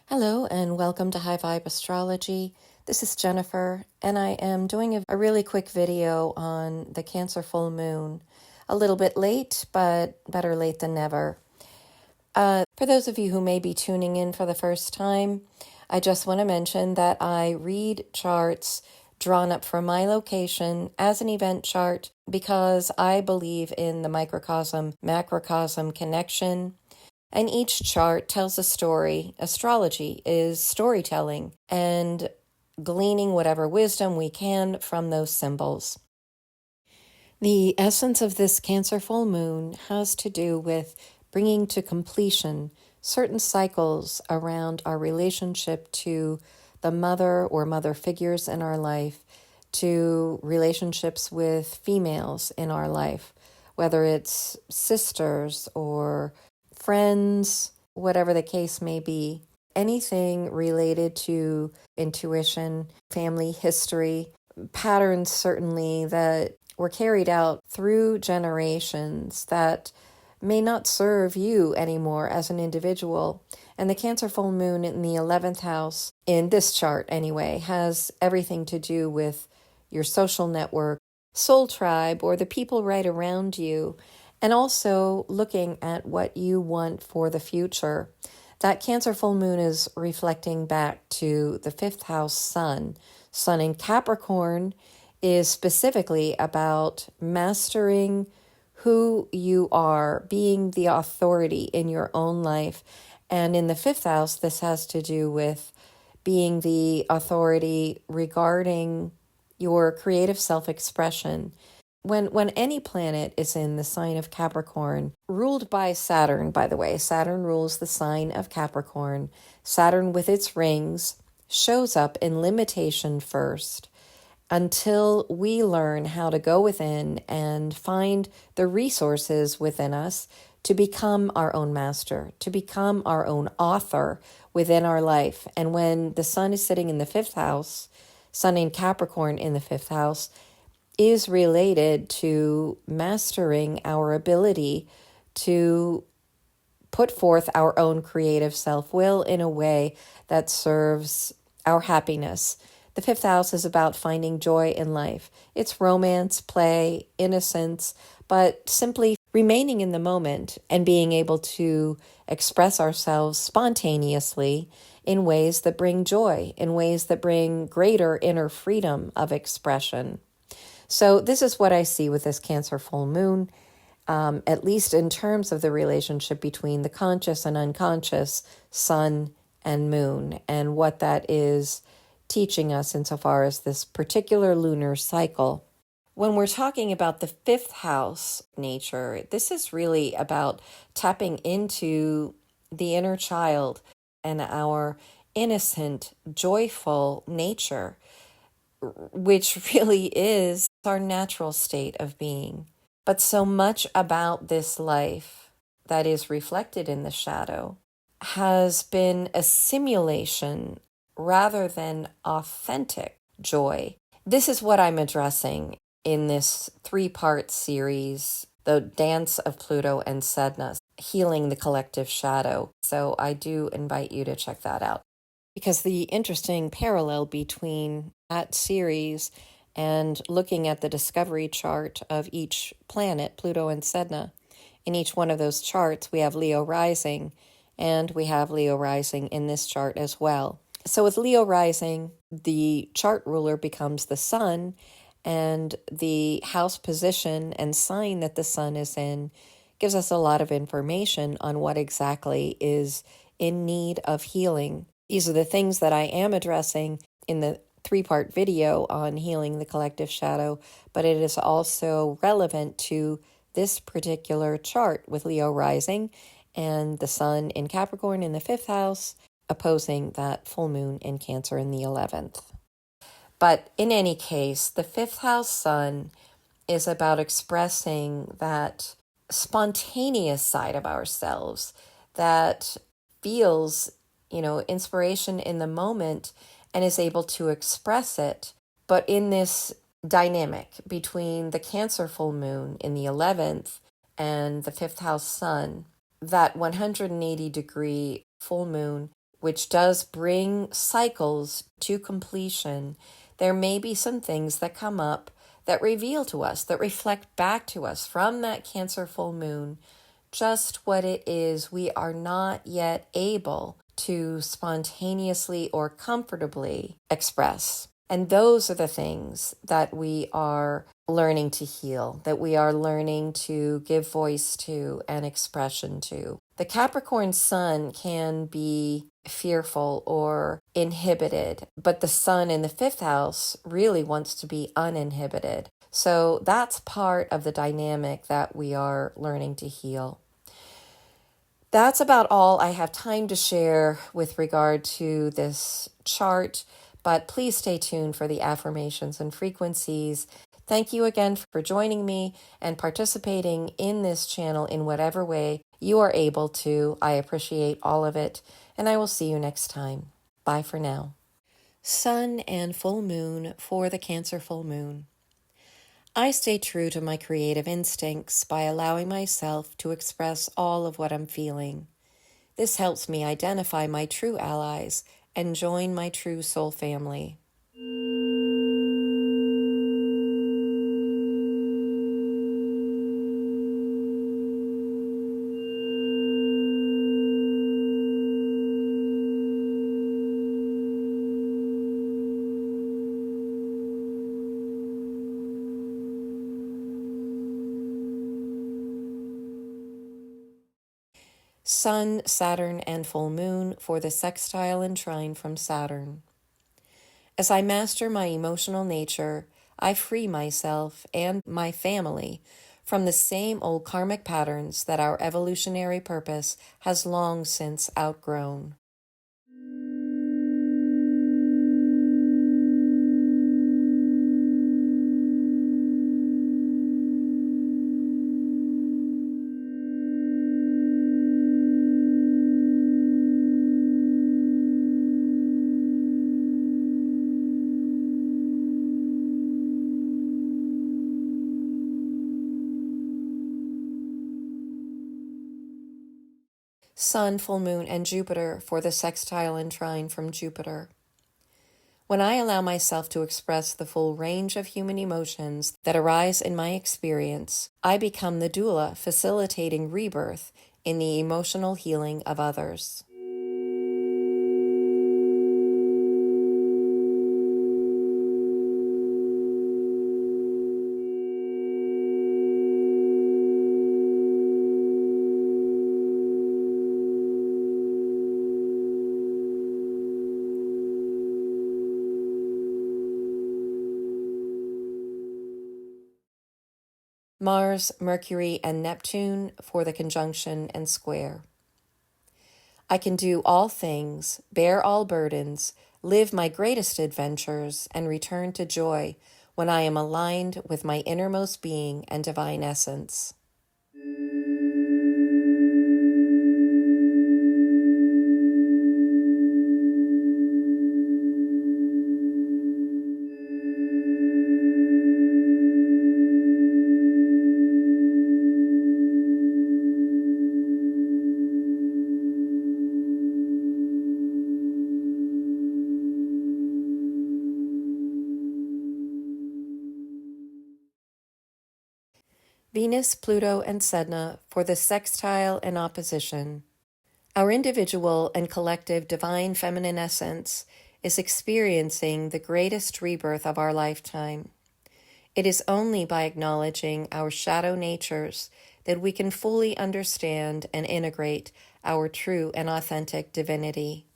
Hello and welcome to High Vibe Astrology. This is Jennifer, and I am doing a really quick video on the Cancer full moon. A little bit late, but better late than never. For those of you who may be tuning in for the first time, I just want to mention that I read charts drawn up from my location as an event chart because I believe in the microcosm-macrocosm connection. And each chart tells a story. Astrology is storytelling and gleaning whatever wisdom we can from those symbols. The essence of this Cancer full moon has to do with bringing to completion certain cycles around our relationship to the mother or mother figures in our life, to relationships with females in our life, whether it's sisters or friends, whatever the case may be. Anything related to intuition, family history, patterns certainly that were carried out through generations that may not serve you anymore as an individual. And the Cancer full moon in the 11th house, in this chart anyway, has everything to do with your social network, soul tribe, or the people right around you, and also looking at what you want for the future. That Cancer full moon is reflecting back to the 5th house sun. Sun in Capricorn is specifically about mastering who you are, being the authority in your own life. And in the 5th house, this has to do with being the authority regarding your creative self-expression. When any planet is in the sign of Capricorn, ruled by Saturn, by the way, Saturn rules the sign of Capricorn. Saturn with its rings shows up in limitation first until we learn how to go within and find the resources within us to become our own master, to become our own author within our life. And when the sun is sitting in the 5th house, sun in Capricorn in the 5th house, is related to mastering our ability to put forth our own creative self-will in a way that serves our happiness. The 5th house is about finding joy in life. It's romance, play, innocence, but simply remaining in the moment and being able to express ourselves spontaneously in ways that bring joy, in ways that bring greater inner freedom of expression. So this is what I see with this Cancer full moon, at least in terms of the relationship between the conscious and unconscious, sun and moon, and what that is teaching us insofar as this particular lunar cycle. When we're talking about the 5th house nature, this is really about tapping into the inner child and our innocent, joyful nature, which really is our natural state of being. But so much about this life that is reflected in the shadow has been a simulation rather than authentic joy. This is what I'm addressing in this 3-part series, The Dance of Pluto and Sedna, Healing the Collective Shadow. So I do invite you to check that out. Because the interesting parallel between that series and looking at the discovery chart of each planet, Pluto and Sedna, in each one of those charts, we have Leo rising, and we have Leo rising in this chart as well. So with Leo rising, the chart ruler becomes the sun, and the house position and sign that the sun is in gives us a lot of information on what exactly is in need of healing. These are the things that I am addressing in the 3-part video on healing the collective shadow, but it is also relevant to this particular chart with Leo rising and the sun in Capricorn in the 5th house, opposing that full moon in Cancer in the 11th. But in any case, the 5th house sun is about expressing that spontaneous side of ourselves that feels, inspiration in the moment and is able to express it. But in this dynamic between the Cancer full moon in the 11th and the 5th house sun, that 180-degree full moon which does bring cycles to completion, there may be some things that come up that reveal to us, that reflect back to us from that Cancer full moon, just what it is we are not yet able to spontaneously or comfortably express. And those are the things that we are learning to heal, that we are learning to give voice to and expression to. The Capricorn sun can be fearful or inhibited, but the sun in the fifth house really wants to be uninhibited. So that's part of the dynamic that we are learning to heal. That's about all I have time to share with regard to this chart, but please stay tuned for the affirmations and frequencies. Thank you again for joining me and participating in this channel in whatever way you are able to. I appreciate all of it, and I will see you next time. Bye for now. Sun and full moon for the Cancer full moon. I stay true to my creative instincts by allowing myself to express all of what I'm feeling. This helps me identify my true allies and join my true soul family. Sun, Saturn, and full moon for the sextile and trine from Saturn. As I master my emotional nature, I free myself and my family from the same old karmic patterns that our evolutionary purpose has long since outgrown. Sun, full moon, and Jupiter for the sextile and trine from Jupiter. When I allow myself to express the full range of human emotions that arise in my experience, I become the doula facilitating rebirth in the emotional healing of others. Mars, Mercury, and Neptune for the conjunction and square. I can do all things, bear all burdens, live my greatest adventures, and return to joy when I am aligned with my innermost being and divine essence. Venus, Pluto, and Sedna for the sextile and opposition. Our individual and collective divine feminine essence is experiencing the greatest rebirth of our lifetime. It is only by acknowledging our shadow natures that we can fully understand and integrate our true and authentic divinity.